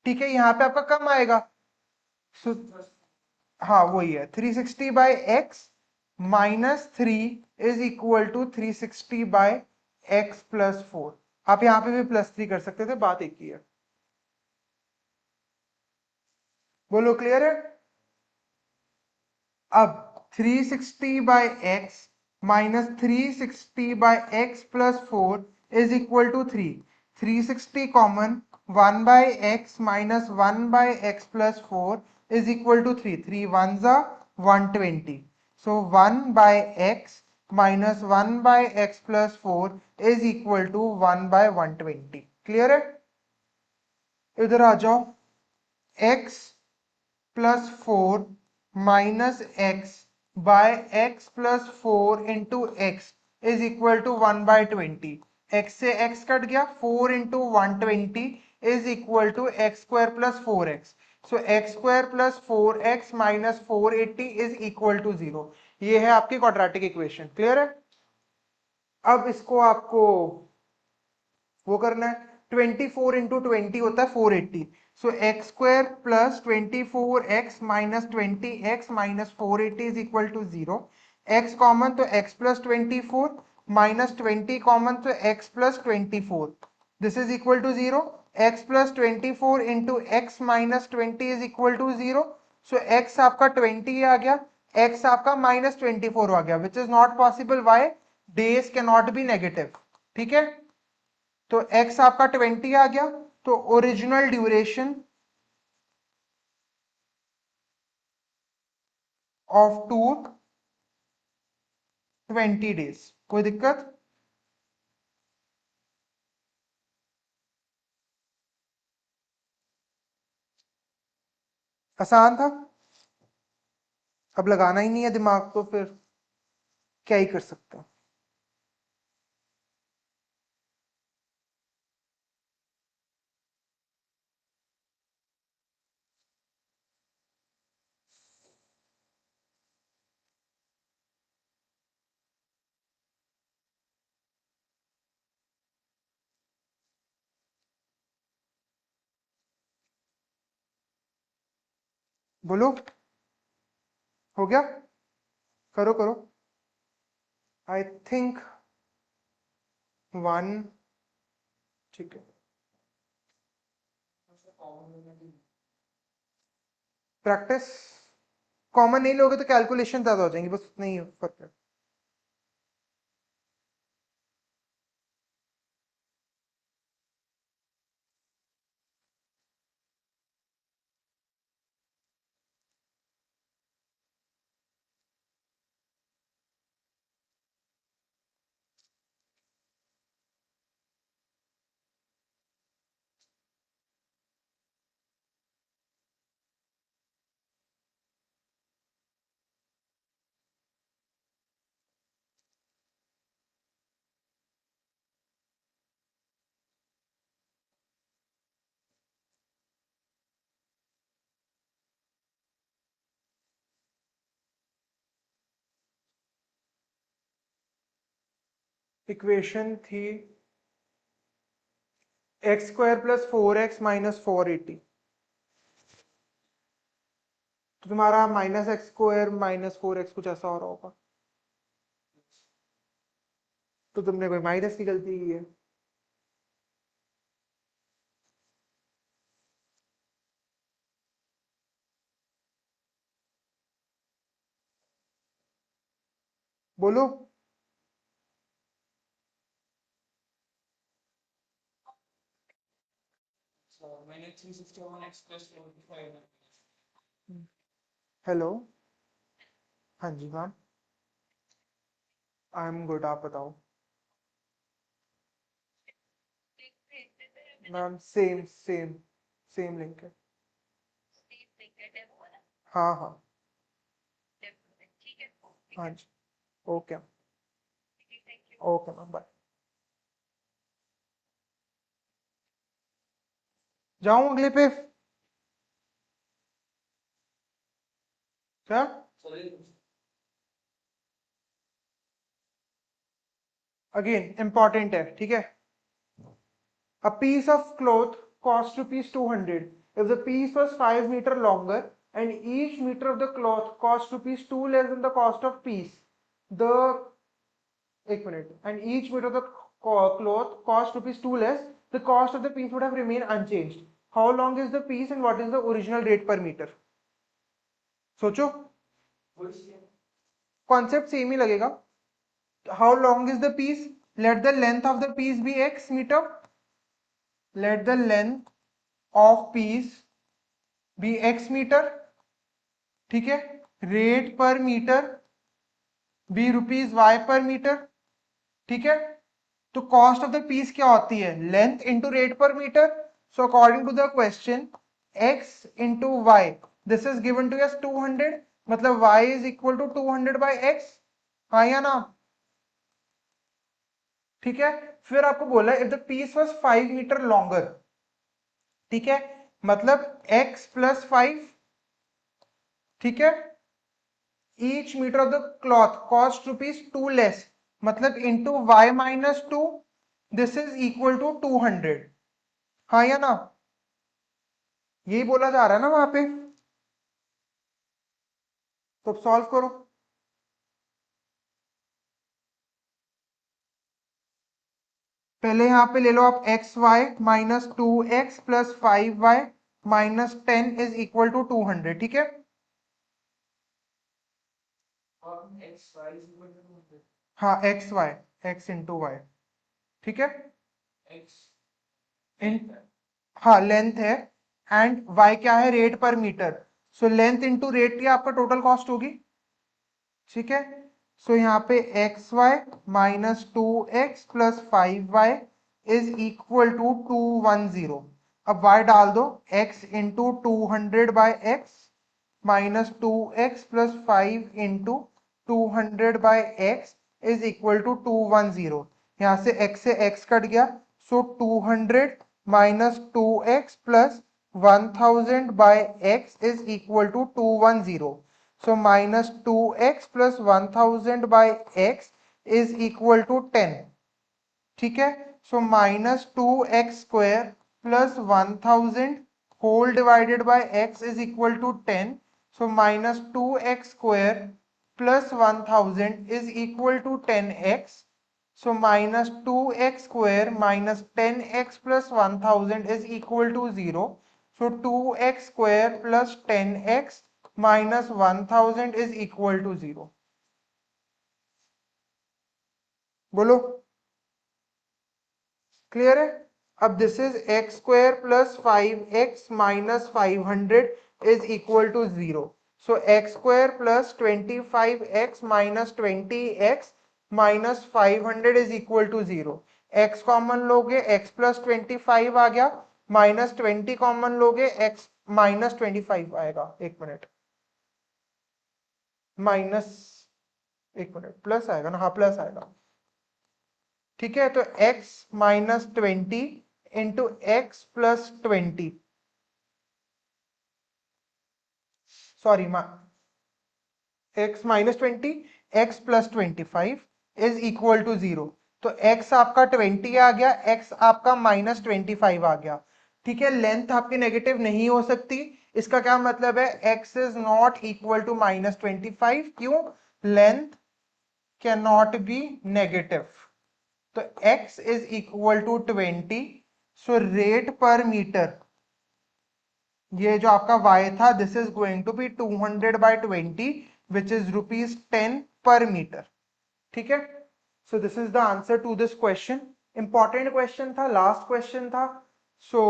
ठीक है, यहाँ पे आपका कम आएगा। सो हाँ वही है, 360 by x minus 3 is equal to 360 by x plus 4। आप यहाँ पे भी +3 कर सकते थे, बात एक ही है। बोलो क्लियर है? अब 360 by x minus 360 by x plus 4 is equal to 3। 360 common, 1 by x minus 1 by x plus 4 is equal to 3। 3 1 जा 120। सो 1 by x minus 1 by x plus 4 is equal to 1 by 120। Clear है? इधर आ जाओ, x plus 4 minus x by x plus 4 into x is equal to 1/20। x से x cut गया, 4 into 120 is equal to x square plus 4x। So x square plus 4x minus 480 is equal to 0। ये है आपकी quadratic equation. Clear है? अब इसको आपको वो करना है, 24 इंटू 20 होता है 480। So x square plus 24x minus 20x minus 480 is equal to 0। x common तो x प्लस 24 माइनस 20 कॉमन तो x plus 24, this is equal to 0। x plus 24 into x minus 20 is equal to 0। So x आपका 20 आ गया, x आपका minus 24 आ गया, which is not possible. Why? Days can not be negative. ठीक है, तो x आपका 20 आ गया, तो original duration of tour 20 days. कोई दिक्कत? आसान था। अब लगाना ही नहीं है दिमाग तो फिर क्या ही कर सकते हैं। बोलो, हो गया? करो करो। I think 1। ठीक है, प्रैक्टिस। कॉमन नहीं लोगे तो कैलकुलेशन ज्यादा हो जाएंगी, बस उतना ही फर्क है। इक्वेशन थी x square plus 4x minus 480। तो तुम्हारा minus x square minus 4x कुछ ऐसा हो रहा होगा, तो तुमने कोई माइनस की गलती की है। बोलो। हेलो। हाँ जी मैम। आई एम गुड, आप बताओ। Ma'am same same same link है। हाँ हाँ। हाँ जी। ओके। Okay ma'am, bye. जाऊं अगले पे? क्या? अगेन इंपॉर्टेंट है, ठीक है। A piece of cloth cost rupees 200. If the piece was 5 meter longer and each meter of the cloth cost rupees 2 less than the cost of piece, the एक minute, and each meter of the cloth cost rupees 2 less, the cost of the piece would have remained unchanged. How long is the piece and what is the original rate per meter? सोचो, concept same ही लगेगा। How long is the piece? Let the length of the piece be x meter. Let the length of piece be x meter, ठीक है। Rate per metre B rupees Y पर metre, ठीक है। तो cost of the piece क्या होती है? Length into rate per metre. So according to the question x into y, this is given to us 200, मतलब y is equal to 200 by x, हाँ या ना? ठीक है। फिर आपको बोला if the piece was 5 metre longer, ठीक है, मतलब x प्लस 5, ठीक है। Each metre of the cloth cost rupees 2 less, मतलब into y minus 2, this is equal to 200, हाँ या ना? यही बोला जा रहा है ना वहां पे। तो सॉल्व करो। पहले यहां पे ले लो आप x y minus 2x plus 5y minus 10 is equal to 200, ठीक है। हाँ x y, x into y, ठीक है। इन हाँ लेंथ है एंड y क्या है? Rate per metre. So length into rate क्या आपका टोटल कॉस्ट होगी, ठीक है। सो यहाँ पे x y minus 2x plus 5y is equal to 210। अब y डाल दो, x into 200 by x minus 2x plus 5 into 200 by x is equal to 210। यहाँ से x से x कट गया, so 200 minus 2x plus 1000 by x is equal to 210। So minus 2x plus 1000 by x is equal to 10, ठीक है। So minus 2x square plus 1000 whole divided by x is equal to 10. So minus 2x square plus 1000 is equal to 10x. So minus 2x square minus 10x plus 1000 is equal to 0. So 2x square plus 10x minus 1000 is equal to 0. बोलो, clear है? अब this is x square plus 5x minus 500 is equal to 0. So x square plus 25x minus 20x minus 500 is equal to 0. x common लोगे, x plus 25 आ गया, minus 20 common लोगे, x minus 25 आएगा। एक minute, minus, एक minute, plus आएगा ना? हाँ प्लस आएगा, ठीक है। तो x minus 20 into x plus 20, sorry x minus 20 x plus 25 is equal to 0। तो x आपका 20 आ गया, x आपका माइनस 25 आ गया, ठीक है। लेंथ आपकी नेगेटिव नहीं हो सकती, इसका क्या मतलब है? x is not equal to minus 25, क्यों? Length can not be negative. तो x is equal to 20। So rate per metre, ये जो आपका y था, this is going to be 200 by 20 which is rupees 10 per metre, ठीक है। So this is the answer to this question. Important question था, last question था, सो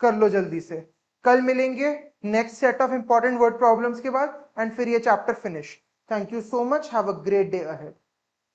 कर लो जल्दी से। कल मिलेंगे next set of important word problems के बाद एंड फिर ये chapter finish. Thank you so much, have a great day ahead.